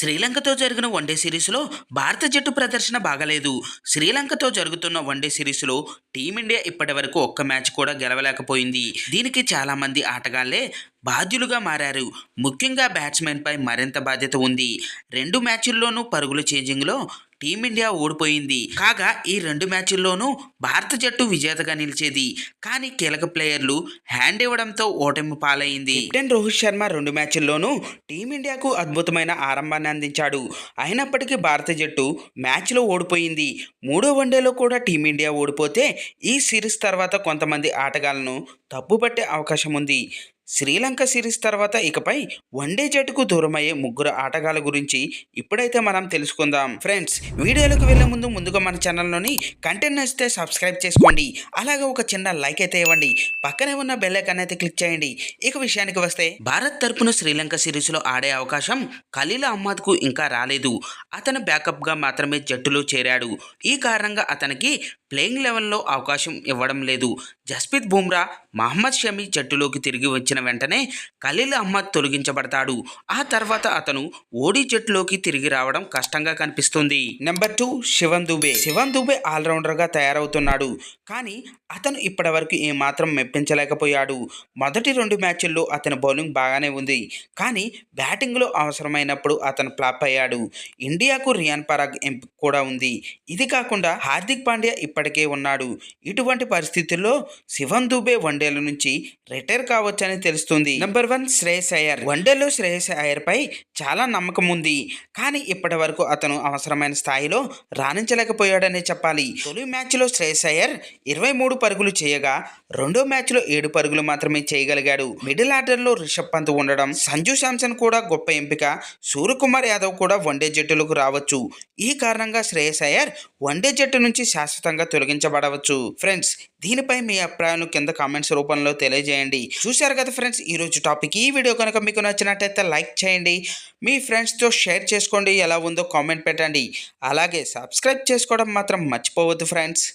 శ్రీలంకతో జరిగిన వన్డే సిరీస్లో భారత జట్టు ప్రదర్శన బాగలేదు. శ్రీలంకతో జరుగుతున్న వన్డే సిరీస్లో టీమిండియా ఇప్పటివరకు ఒక్క మ్యాచ్ కూడా గెలవలేకపోయింది. దీనికి చాలామంది ఆటగాళ్లే బాధ్యులుగా మారారు. ముఖ్యంగా బ్యాట్స్మెన్పై మరింత బాధ్యత ఉంది. 2 మ్యాచ్ల్లోనూ పరుగుల చేజింగ్లో టీమిండియా ఓడిపోయింది. కాగా ఈ 2 మ్యాచ్ల్లోనూ భారత జట్టు విజేతగా నిలిచేది. కానీ కీలక ప్లేయర్లు హ్యాండ్ ఇవ్వడంతో ఓటమి పాలైంది. కెప్టెన్ రోహిత్ శర్మ 2 మ్యాచ్ల్లోనూ టీమిండియాకు అద్భుతమైన ఆరంభాన్ని అందించాడు. అయినప్పటికీ భారత జట్టు మ్యాచ్లో ఓడిపోయింది. 3వ వన్డేలో కూడా టీమిండియా ఓడిపోతే ఈ సిరీస్ తర్వాత కొంతమంది ఆటగాళ్లను తప్పుపట్టే అవకాశం ఉంది. శ్రీలంక సిరీస్ తర్వాత ఇకపై వన్డే జట్టుకు దూరమయ్యే 3 ఆటగాళ్ల గురించి ఇప్పుడైతే మనం తెలుసుకుందాం. ఫ్రెండ్స్, వీడియోలకు వెళ్లే ముందుగా మన ఛానల్లోని కంటెంట్ నచ్చితే సబ్స్క్రైబ్ చేసుకోండి. అలాగే ఒక చిన్న లైక్ అయితే ఇవ్వండి. పక్కనే ఉన్న బెల్ ఐకాన్ అయితే క్లిక్ చేయండి. ఇక విషయానికి వస్తే, భారత్ తరపున శ్రీలంక సిరీస్లో ఆడే అవకాశం ఖలీల్ అహ్మద్కు ఇంకా రాలేదు. అతను బ్యాకప్గా మాత్రమే జట్టులో చేరాడు. ఈ కారణంగా అతనికి ప్లేయింగ్ లెవెల్లో అవకాశం ఇవ్వడం లేదు. జస్ప్రీత్ బుమ్రా, మహమ్మద్ షమి జట్టులోకి తిరిగి వచ్చిన వెంటనే ఖలీల్ అహ్మద్ తొలగించబడతాడు. ఆ తర్వాత అతను ఓడి జట్టులోకి తిరిగి రావడం కష్టంగా కనిపిస్తుంది. నెంబర్ 2, శివన్ దుబే ఆల్రౌండర్గా తయారవుతున్నాడు. కానీ అతను ఇప్పటివరకు ఏమాత్రం మెప్పించలేకపోయాడు. మొదటి 2 మ్యాచ్ల్లో అతని బౌలింగ్ బాగానే ఉంది. కానీ బ్యాటింగ్లో అవసరమైనప్పుడు అతను ఫ్లాప్ అయ్యాడు. ఇండియాకు రియాన్ పరాగ్ ఎంపిక కూడా ఉంది. ఇది కాకుండా హార్దిక్ పాండ్యా ఇప్పటికే ఉన్నాడు. ఇటువంటి పరిస్థితుల్లో శివన్ దుబే వన్డేల నుంచి రిటైర్ కావచ్చని తెలుస్తుంది. నెంబర్ 1, శ్రేయస్ అయ్యర్. వన్డేలో శ్రేయస్ అయ్యర్ పై చాలా నమ్మకం ఉంది. కానీ ఇప్పటి వరకు అతను అవసరమైన స్థాయిలో రాణించలేకపోయాడనే చెప్పాలి. తొలి మ్యాచ్లో శ్రేయస్ అయ్యర్ 23 పరుగులు చేయగా రెండో మ్యాచ్లో 7 పరుగులు మాత్రమే చేయగలిగాడు. మిడిల్ ఆర్డర్లో రిషబ్ పంత్ ఉండడం, సంజు శాంసన్ కూడా గొప్ప ఎంపిక. సూర్యకుమార్ యాదవ్ కూడా వన్డే జట్టులోకి రావచ్చు. ఈ కారణంగా శ్రేయస్ అయ్యర్ వన్డే జట్టు నుంచి శాశ్వతంగా తొలగించబడవచ్చు. ఫ్రెండ్స్, దీనిపై మీ అభిప్రాయాలను కింద కామెంట్స్ రూపంలో తెలియజేయండి. చూశారు కదా ఫ్రెండ్స్ ఈ రోజు టాపిక్. ఈ వీడియో కనుక మీకు నచ్చినట్టయితే లైక్ చేయండి. మీ ఫ్రెండ్స్తో షేర్ చేసుకోండి. ఎలా ఉందో కామెంట్ పెట్టండి. అలాగే సబ్స్క్రైబ్ చేసుకోవడం మాత్రం మర్చిపోవద్దు ఫ్రెండ్స్.